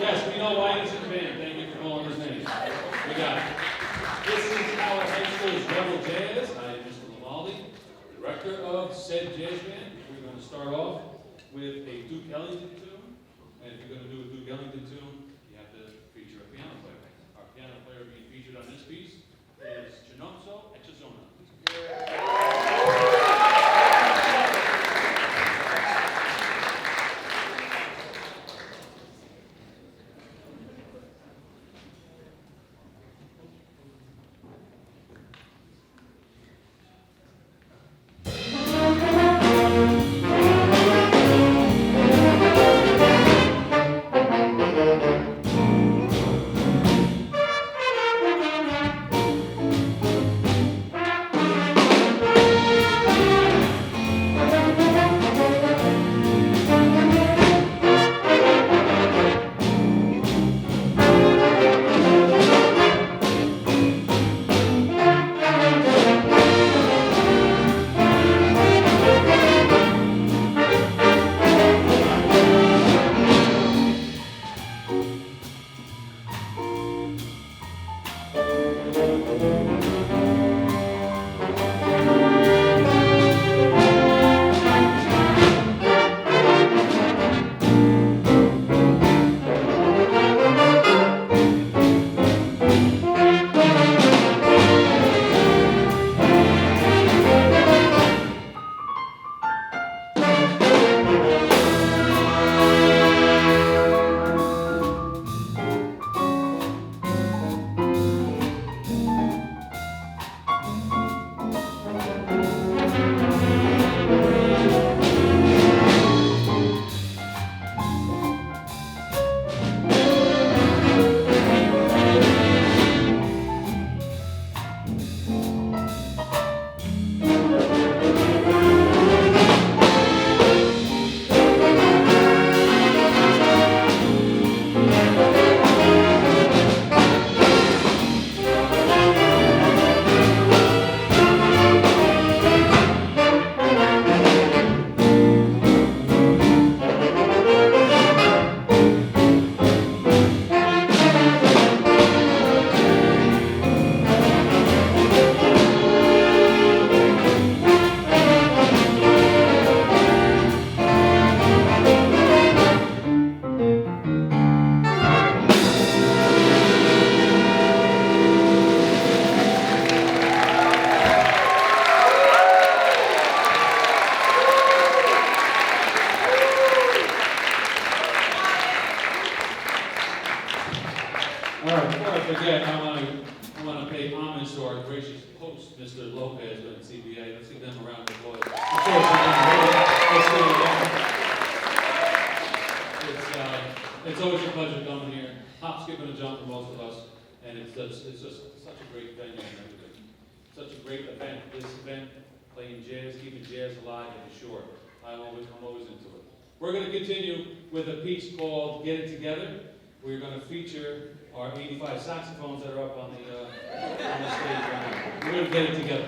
Yes, we know why he's in the band. Thank you for calling his name. We got it. This is Howell High School's Rebel Jazz. I am Mr. Lamaldi, director of said jazz band. We're going to start off with a Duke Ellington tune. And if you're going to do a Duke Ellington tune, you have to feature a piano player. Our piano player being featured on this piece is Chinonso Echezona. All right, before I forget, I want to pay homage to our gracious host, Mr. Lopez with CBA. Let's give them a round of applause. It's always a pleasure coming here. Hop, skip, and a jump for most of us, and it's just such a great venue and everything. Such a great event. This event, playing jazz, keeping jazz alive, and short. I'm always into it. We're going to continue with a piece called "Get It Together." We're going to feature our 85 saxophones that are up on the stage right now. We're going to get it together.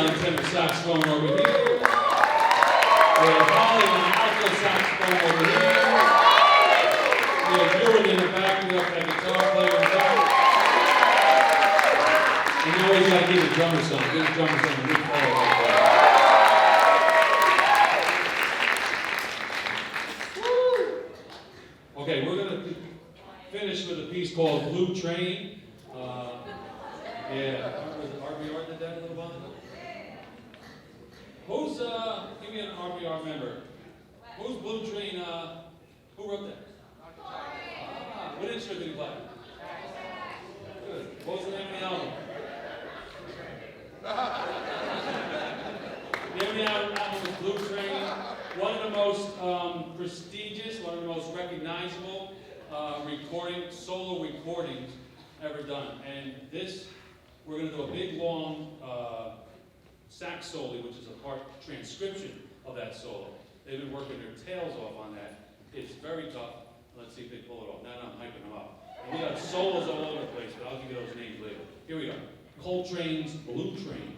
on tenor saxophone over here. We have Holly on alto saxophone over here. We have Ewan in the back. We have that guitar player in the back. And you always got to give the drummer some. Give the drummer some. Big fellow like that. Okay, we're going to finish with a piece called Blue Train. Yeah, RBR did that a little while ago. Who's, give me an RBR member. Who's Blue Train, who wrote that? What instrument did he play? Good. What was the name of the album? The name of the album was Blue Train. One of the most prestigious, one of the most recognizable solo recordings ever done. And this, we're going to do a big, long sax solo, which is a part transcription of that solo. They've been working their tails off on that. It's very tough. Let's see if they pull it off. Now I'm hyping them up. And we got solos all over the place, but I'll give you those names later. Here we go. Coltrane's Blue Train.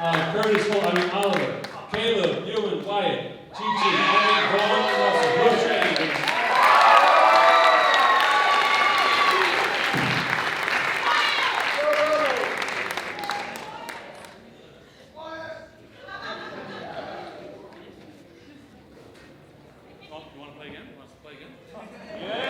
Oliver, Caleb, Ewan, Wyatt, Chi-Chi, Emily, Vaughn, and Russell. Who's training? You want to play again? Want us to play again? Yeah.